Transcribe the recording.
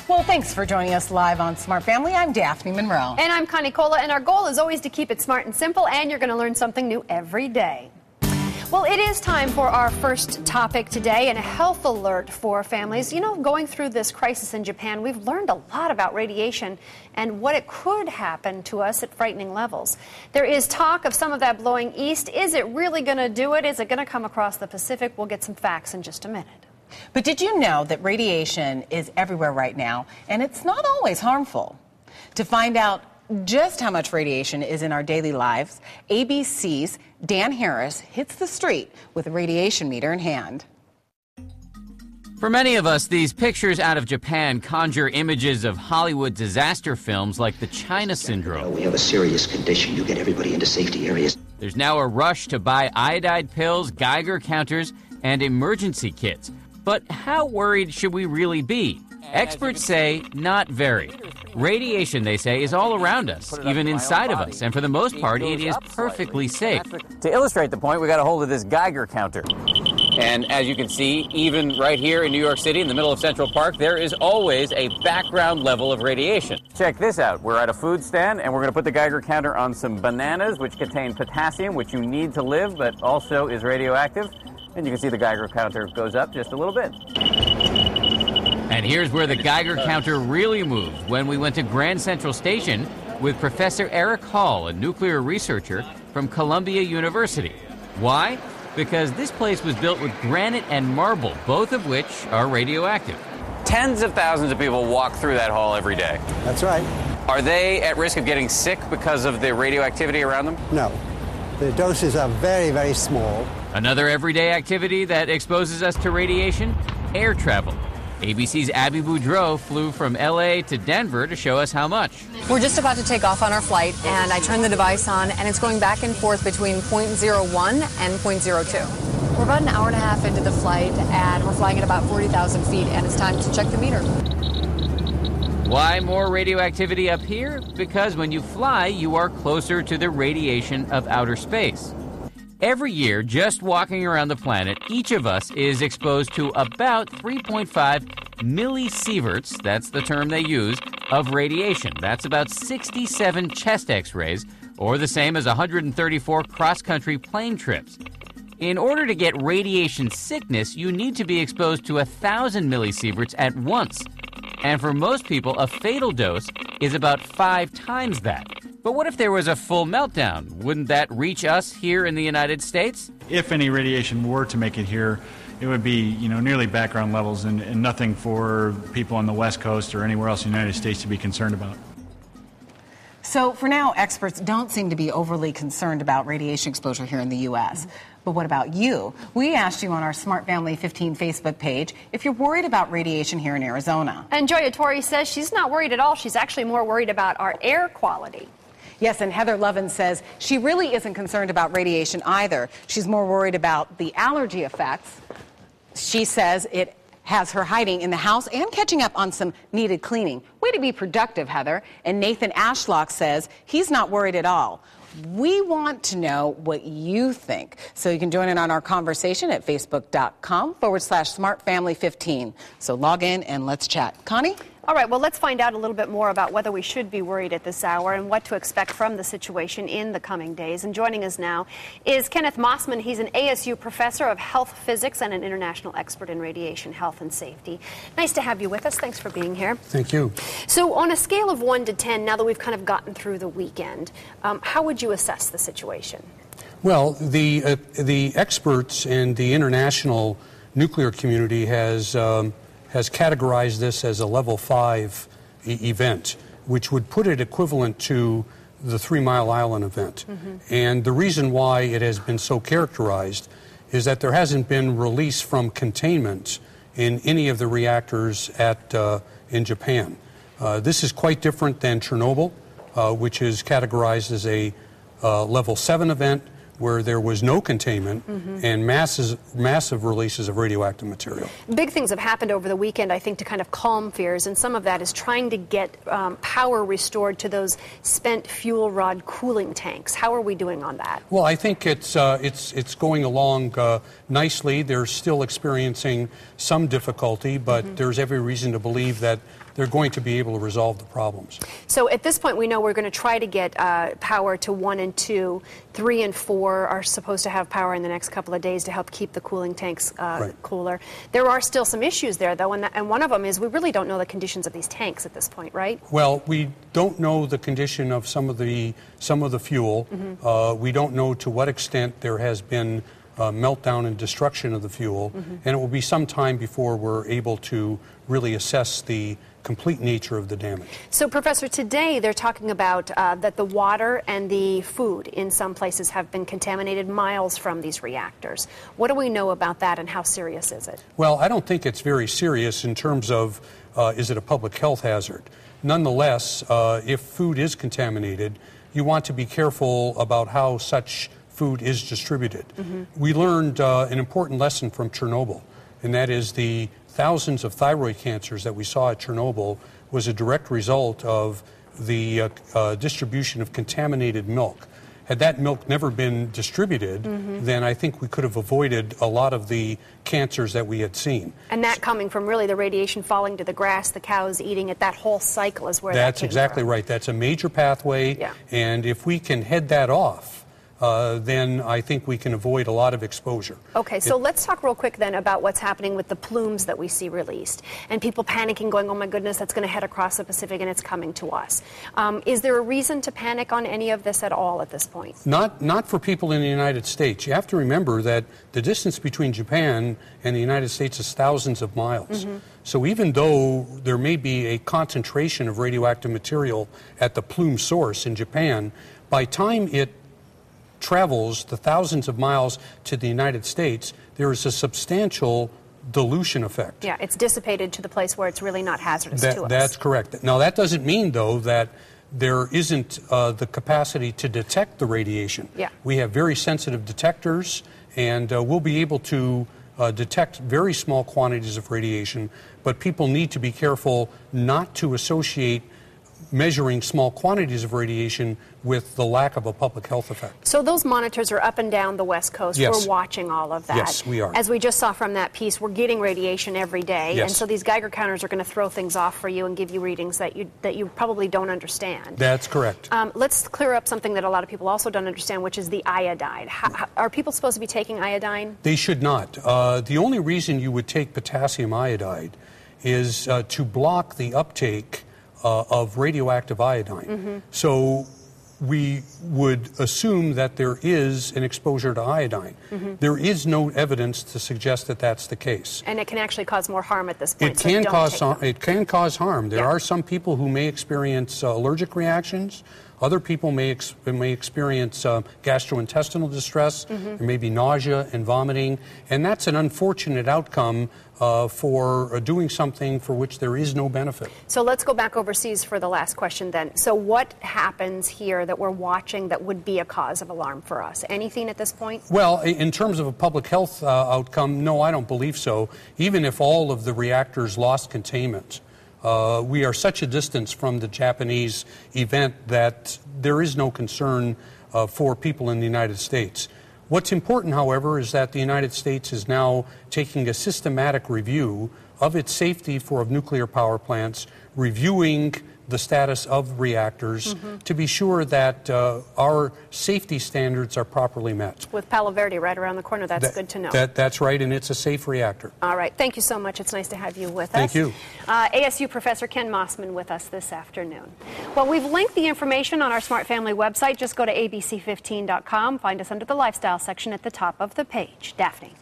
Well, thanks for joining us live on Smart Family. I'm Daphne Monroe. And I'm Connie Cola, and our goal is always to keep it smart and simple, and you're going to learn something new every day. Well, it is time for our first topic today, and a health alert for families. You know, going through this crisis in Japan, we've learned a lot about radiation and what it could happen to us at frightening levels. There is talk of some of that blowing east. Is it really going to do it? Is it going to come across the Pacific? We'll get some facts in just a minute. But did you know that radiation is everywhere right now, and it's not always harmful? To find out just how much radiation is in our daily lives, ABC's Dan Harris hits the street with a radiation meter in hand. For many of us, these pictures out of Japan conjure images of Hollywood disaster films like the China Syndrome. We have a serious condition. You get everybody into safety areas. There's now a rush to buy iodide pills, Geiger counters, and emergency kits. But how worried should we really be? Experts say not very. Radiation, they say, is all around us, even inside of us, and for the most part, it is perfectly safe. To illustrate the point, we got a hold of this Geiger counter. And as you can see, even right here in New York City, in the middle of Central Park, there is always a background level of radiation. Check this out. We're at a food stand, and we're going to put the Geiger counter on some bananas, which contain potassium, which you need to live, but also is radioactive. And you can see the Geiger counter goes up just a little bit. And here's where the Geiger counter really moved, when we went to Grand Central Station with Professor Eric Hall, a nuclear researcher from Columbia University. Why? Because this place was built with granite and marble, both of which are radioactive. Tens of thousands of people walk through that hall every day. That's right. Are they at risk of getting sick because of the radioactivity around them? No. The doses are very, very small. Another everyday activity that exposes us to radiation? Air travel. ABC's Abby Boudreau flew from L.A. to Denver to show us how much. We're just about to take off on our flight, and I turn the device on, and it's going back and forth between 0.01 and 0.02. We're about an hour and a half into the flight, and we're flying at about 40,000 feet, and it's time to check the meter. Why more radioactivity up here? Because when you fly, you are closer to the radiation of outer space. Every year, just walking around the planet, each of us is exposed to about 3.5 millisieverts, that's the term they use, of radiation. That's about 67 chest x-rays, or the same as 134 cross-country plane trips. In order to get radiation sickness, you need to be exposed to 1,000 millisieverts at once. And for most people, a fatal dose is about 5 times that. But what if there was a full meltdown? Wouldn't that reach us here in the United States? If any radiation were to make it here, it would be, nearly background levels and nothing for people on the West Coast or anywhere else in the United States to be concerned about. So for now, experts don't seem to be overly concerned about radiation exposure here in the U.S. But what about you? We asked you on our Smart Family 15 Facebook page if you're worried about radiation here in Arizona. And Joya Torrey says she's not worried at all. She's actually more worried about our air quality. Yes, and Heather Lovin says she really isn't concerned about radiation either. She's more worried about the allergy effects. She says it has her hiding in the house and catching up on some needed cleaning. Way to be productive, Heather. And Nathan Ashlock says he's not worried at all. We want to know what you think. So you can join in on our conversation at facebook.com/smartfamily15. So log in and let's chat. Connie? All right, well, let's find out a little bit more about whether we should be worried at this hour and what to expect from the situation in the coming days. And joining us now is Kenneth Mossman. He's an ASU professor of health physics and an international expert in radiation health and safety. Nice to have you with us. Thanks for being here. Thank you. So on a scale of 1 to 10, now that we've kind of gotten through the weekend, how would you assess the situation? Well, the experts and the international nuclear community has categorized this as a level 5 event, which would put it equivalent to the 3 Mile Island event. Mm-hmm. And the reason why it has been so characterized is that there hasn't been release from containment in any of the reactors in Japan. This is quite different than Chernobyl, which is categorized as a level 7 event, where there was no containment and massive releases of radioactive material. Big things have happened over the weekend, I think, to kind of calm fears, and some of that is trying to get power restored to those spent fuel rod cooling tanks. How are we doing on that? Well, I think it's going along nicely. They're still experiencing some difficulty, but there's every reason to believe that they're going to be able to resolve the problems. So at this point, we know we're going to try to get power to 1 and 2. 3 and 4 are supposed to have power in the next couple of days to help keep the cooling tanks cooler. There are still some issues there, though, and one of them is we really don't know the conditions of these tanks at this point, right? Well, we don't know the condition of some of the fuel. We don't know to what extent there has been meltdown and destruction of the fuel, and it will be some time before we're able to really assess the complete nature of the damage. So, Professor, today they're talking about that the water and the food in some places have been contaminated miles from these reactors. What do we know about that, and how serious is it? Well, I don't think it's very serious in terms of is it a public health hazard. Nonetheless, if food is contaminated, you want to be careful about how such food is distributed. We learned an important lesson from Chernobyl, and that is the thousands of thyroid cancers that we saw at Chernobyl was a direct result of the distribution of contaminated milk. Had that milk never been distributed, then I think we could have avoided a lot of the cancers that we had seen. And that coming from really the radiation falling to the grass, the cows eating it, that whole cycle is where that's that came exactly from. Right. That's a major pathway, and if we can head that off, then I think we can avoid a lot of exposure. Okay, so let's talk real quick then about what's happening with the plumes that we see released. And people panicking, going, oh my goodness, that's going to head across the Pacific and it's coming to us. Is there a reason to panic on any of this at all at this point? Not for people in the United States. You have to remember that the distance between Japan and the United States is thousands of miles. So even though there may be a concentration of radioactive material at the plume source in Japan, by time it travels the thousands of miles to the United States, there is a substantial dilution effect. Yeah, it's dissipated to the place where it's really not hazardous to us. That's correct. Now, that doesn't mean, though, that there isn't the capacity to detect the radiation. We have very sensitive detectors, and we'll be able to detect very small quantities of radiation, but people need to be careful not to associate measuring small quantities of radiation with the lack of a public health effect. So those monitors are up and down the West Coast. Yes. We're watching all of that. Yes, we are. As we just saw from that piece, we're getting radiation every day. Yes. And so these Geiger counters are going to throw things off for you and give you readings that you probably don't understand. That's correct. Let's clear up something that a lot of people also don't understand, which is the iodide. Are people supposed to be taking iodine? They should not. The only reason you would take potassium iodide is to block the uptake of radioactive iodine. So we would assume that there is an exposure to iodine. There is no evidence to suggest that that's the case. And it can actually cause more harm at this point. It can cause harm. There are some people who may experience allergic reactions. Other people may experience gastrointestinal distress. There may be nausea and vomiting. And that's an unfortunate outcome for doing something for which there is no benefit. So let's go back overseas for the last question then. So what happens here that we're watching that would be a cause of alarm for us? Anything at this point? Well, in terms of a public health outcome, no, I don't believe so. Even if all of the reactors lost containment, we are such a distance from the Japanese event that there is no concern for people in the United States. What's important, however, is that the United States is now taking a systematic review of its safety of nuclear power plants, reviewing the status of reactors to be sure that our safety standards are properly met. With Palo Verde right around the corner, that's good to know. That's right, and it's a safe reactor. All right. Thank you so much. It's nice to have you with us. Thank you. ASU Professor Ken Mossman with us this afternoon. Well, we've linked the information on our Smart Family website. Just go to abc15.com. Find us under the Lifestyle section at the top of the page. Daphne.